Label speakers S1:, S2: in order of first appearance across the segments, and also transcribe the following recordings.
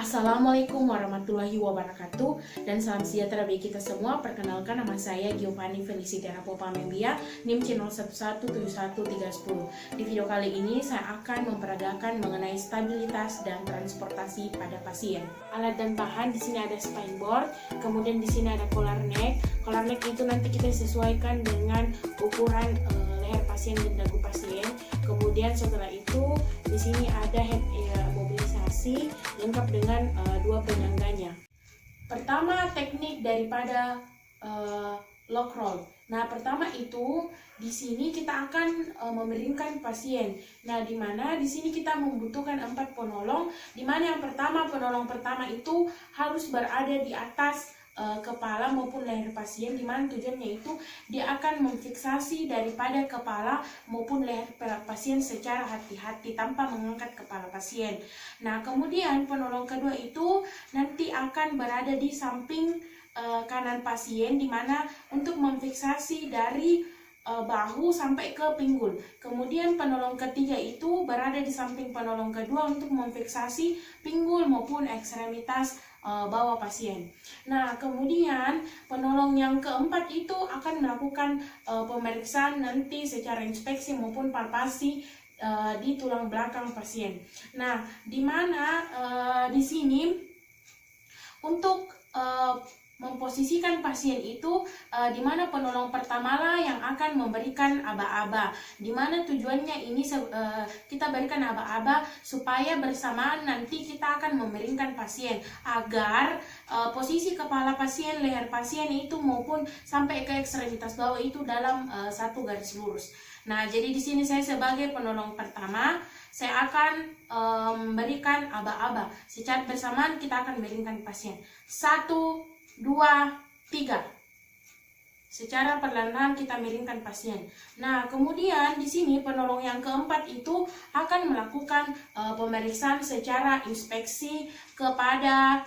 S1: Assalamualaikum warahmatullahi wabarakatuh dan salam sejahtera bagi kita semua. Perkenalkan, nama saya Giovanni Felicitera Popamembia, NIM C01713110. Di video kali ini saya akan memperagakan mengenai stabilitas dan transportasi pada pasien. Alat dan bahan di sini ada spine board, kemudian di sini ada collar neck. Collar neck itu nanti kita sesuaikan dengan ukuran leher pasien dan dagu pasien. Kemudian setelah itu di sini ada head mobilisasi lengkap dengan dua penyangganya. Pertama, teknik daripada lock roll. Nah, pertama itu di sini kita akan memeringkan pasien. Nah, di mana di sini kita membutuhkan 4 penolong, di mana yang pertama, penolong pertama itu harus berada di atas kepala maupun leher pasien, di mana tujuannya itu dia akan memfiksasi daripada kepala maupun leher pasien secara hati-hati tanpa mengangkat kepala pasien. Nah, kemudian penolong kedua itu nanti akan berada di samping kanan pasien, di mana untuk memfiksasi dari bahu sampai ke pinggul. Kemudian penolong ketiga itu berada di samping penolong kedua untuk memfiksasi pinggul maupun ekstremitas bawah pasien. Nah, kemudian penolong yang keempat itu akan melakukan pemeriksaan nanti secara inspeksi maupun palpasi di tulang belakang pasien. Nah, di mana di sini untuk memposisikan pasien itu di mana penolong pertama lah yang akan memberikan aba-aba, di mana tujuannya ini kita berikan aba-aba supaya bersamaan nanti kita akan memeringkan pasien agar posisi kepala pasien, leher pasien itu maupun sampai ke ekstremitas bawah itu dalam satu garis lurus. Nah, jadi di sini saya sebagai penolong pertama, saya akan memberikan aba-aba. Secara bersamaan kita akan memeringkan pasien. 1, 2, 3. Secara perlahan-lahan kita miringkan pasien. Nah, kemudian di sini penolong yang keempat itu akan melakukan pemeriksaan secara inspeksi kepada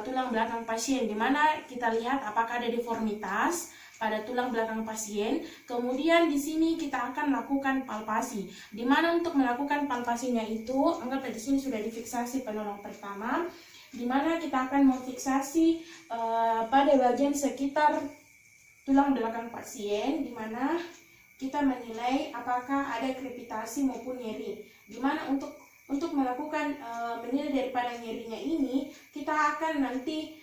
S1: tulang belakang pasien, di mana kita lihat apakah ada deformitas pada tulang belakang pasien. Kemudian di sini kita akan melakukan palpasi, di mana untuk melakukan palpasinya itu, anggaplah di sini sudah difiksasi penolong pertama, di mana kita akan memfiksasi pada bagian sekitar tulang belakang pasien, di mana kita menilai apakah ada krepitasi maupun nyeri. Di mana untuk melakukan menilai daripada nyerinya ini, kita akan nanti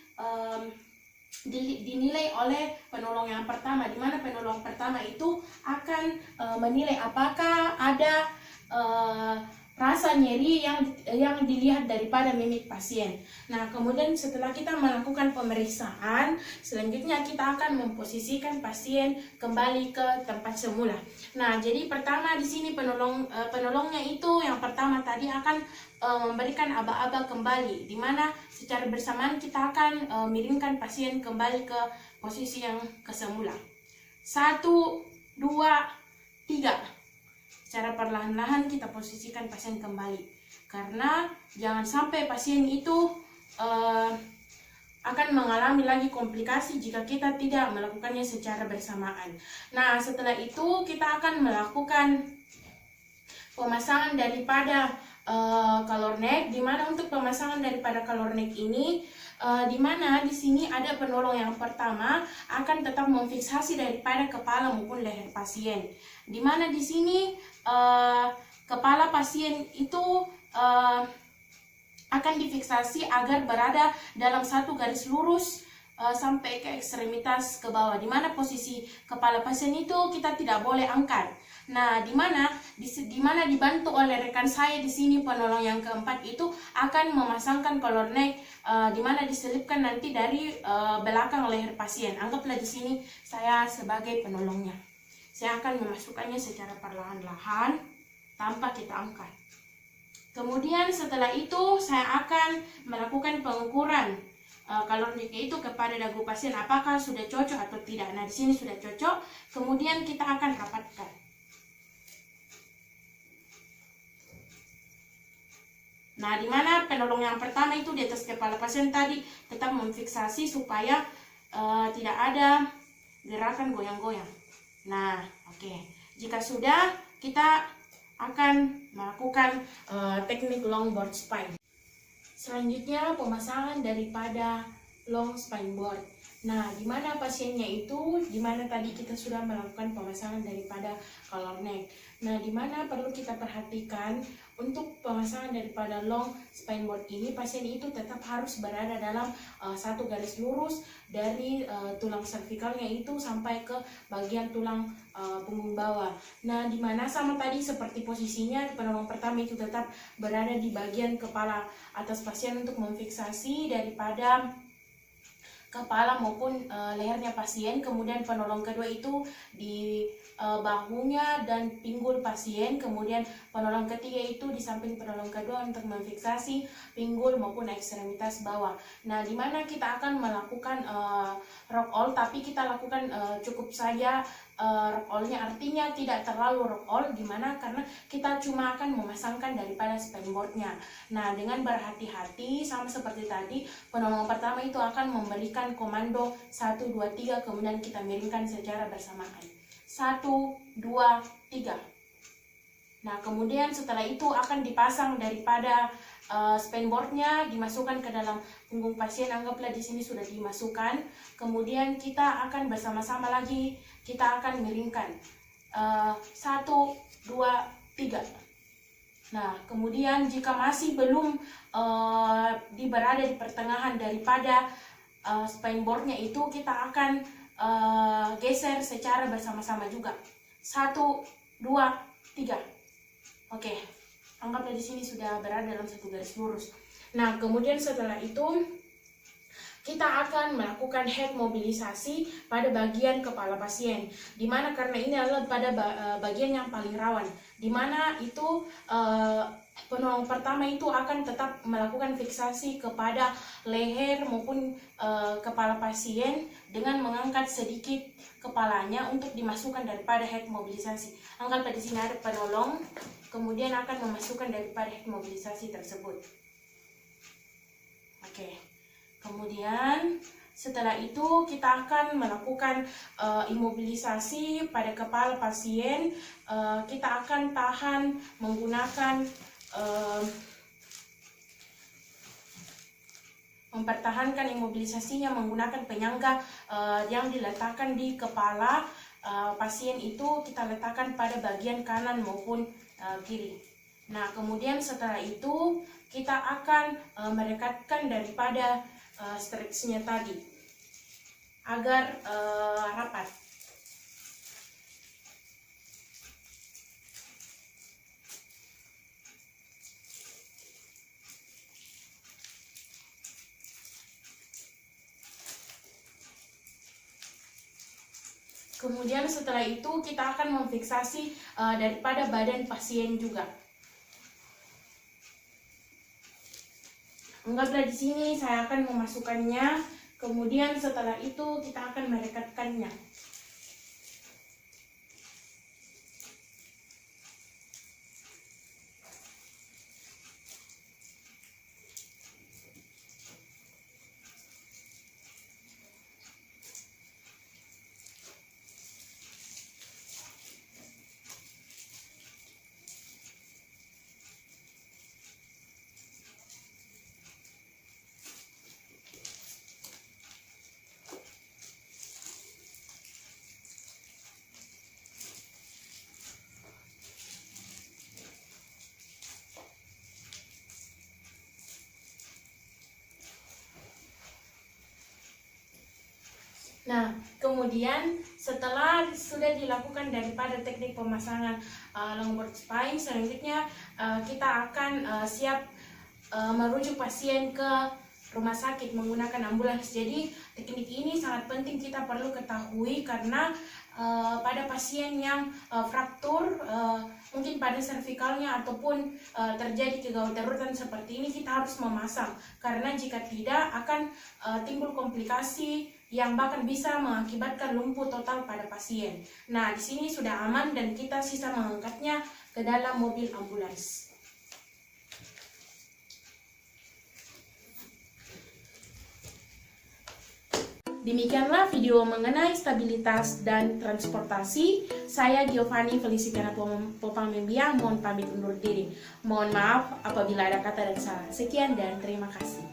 S1: dinilai oleh penolong yang pertama, di mana penolong pertama itu akan menilai apakah ada rasa nyeri yang dilihat daripada mimik pasien. Nah, kemudian setelah kita melakukan pemeriksaan, selanjutnya kita akan memposisikan pasien kembali ke tempat semula. Nah, jadi pertama di sini penolongnya itu yang pertama tadi akan memberikan aba-aba kembali, di mana secara bersamaan kita akan miringkan pasien kembali ke posisi yang kesemula. 1, 2, 3. Secara perlahan-lahan kita posisikan pasien kembali, karena jangan sampai pasien itu akan mengalami lagi komplikasi jika kita tidak melakukannya secara bersamaan. Nah, setelah itu kita akan melakukan pemasangan daripada collar neck, di mana untuk pemasangan daripada collar neck ini di mana di sini ada penolong yang pertama akan tetap memfiksasi daripada kepala maupun leher pasien, di mana di sini kepala pasien itu akan difiksasi agar berada dalam satu garis lurus sampai ke ekstremitas ke bawah, di mana posisi kepala pasien itu kita tidak boleh angkat. Nah, di mana dibantu oleh rekan saya di sini penolong yang keempat itu akan memasangkan collar neck, di mana diselipkan nanti dari belakang leher pasien. Anggaplah di sini saya sebagai penolongnya. Saya akan memasukkannya secara perlahan-lahan tanpa kita angkat. Kemudian setelah itu saya akan melakukan pengukuran collar neck itu kepada dagu pasien, apakah sudah cocok atau tidak. Nah, di sini sudah cocok. Kemudian kita akan rapatkan. Nah, di mana penolong yang pertama itu di atas kepala pasien tadi tetap memfiksasi supaya tidak ada gerakan goyang-goyang. Nah, oke. Jika sudah, kita akan melakukan teknik longboard spine. Selanjutnya pemasangan daripada long spine board. Nah, di mana pasiennya itu, di mana tadi kita sudah melakukan pemasangan daripada collar neck. Nah, di mana perlu kita perhatikan untuk pemasangan daripada long spine board ini, pasien itu tetap harus berada dalam satu garis lurus dari tulang cervicalnya itu sampai ke bagian tulang punggung bawah. Nah, di mana sama tadi seperti posisinya penolong pertama itu tetap berada di bagian kepala atas pasien untuk memfiksasi daripada kepala maupun lehernya pasien. Kemudian penolong kedua itu di bahunya dan pinggul pasien. Kemudian penolong ketiga itu di samping penolong kedua untuk memfiksasi pinggul maupun ekstremitas bawah. Nah, di mana kita akan melakukan rock all, tapi kita lakukan cukup saja rock all-nya, artinya tidak terlalu rock all, dimana karena kita cuma akan memasangkan daripada spine board-nya. Nah, dengan berhati-hati sama seperti tadi, penolong pertama itu akan memberikan komando 1, 2, 3, kemudian kita miringkan secara bersamaan. 1, 2, 3. Nah, kemudian setelah itu akan dipasang daripada spine board-nya, dimasukkan ke dalam punggung pasien. Anggaplah di sini sudah dimasukkan. Kemudian kita akan bersama-sama lagi, kita akan miringkan 1, 2, 3. Nah, kemudian jika masih belum berada di pertengahan daripada spine board-nya itu, kita akan geser secara bersama-sama juga. 1, 2, 3. Oke, anggaplah di sini sudah berada dalam satu garis lurus. Nah, kemudian setelah itu kita akan melakukan head mobilisasi pada bagian kepala pasien. Dimana karena ini adalah pada bagian yang paling rawan. Dimana itu penolong pertama itu akan tetap melakukan fiksasi kepada leher maupun kepala pasien dengan mengangkat sedikit kepalanya untuk dimasukkan daripada head mobilisasi. Anggaplah di sini ada penolong, kemudian akan memasukkan daripada head mobilisasi tersebut. Oke. Kemudian setelah itu kita akan melakukan imobilisasi pada kepala pasien. Kita akan tahan menggunakan mempertahankan imobilisasinya menggunakan penyangga yang diletakkan di kepala pasien itu, kita letakkan pada bagian kanan maupun kiri. Nah, kemudian setelah itu kita akan merekatkan daripada stretch-nya tadi agar rapat. Kemudian setelah itu kita akan memfiksasi daripada badan pasien juga. Anggaplah di sini saya akan memasukkannya, kemudian setelah itu kita akan merekatkannya. Nah, kemudian setelah sudah dilakukan daripada teknik pemasangan longboard spine, selanjutnya kita akan siap merujuk pasien ke rumah sakit menggunakan ambulans. Jadi teknik ini sangat penting kita perlu ketahui karena pada pasien yang fraktur mungkin pada cervicalnya ataupun terjadi kegawat darurat seperti ini, kita harus memasang karena jika tidak akan timbul komplikasi yang bahkan bisa mengakibatkan lumpuh total pada pasien. Nah, di sini sudah aman dan kita sisa mengangkatnya ke dalam mobil ambulans. Demikianlah video mengenai stabilitas dan transportasi. Saya Giovanni Feliciana Popang Membiang mohon pamit undur diri. Mohon maaf apabila ada kata dan salah. Sekian dan terima kasih.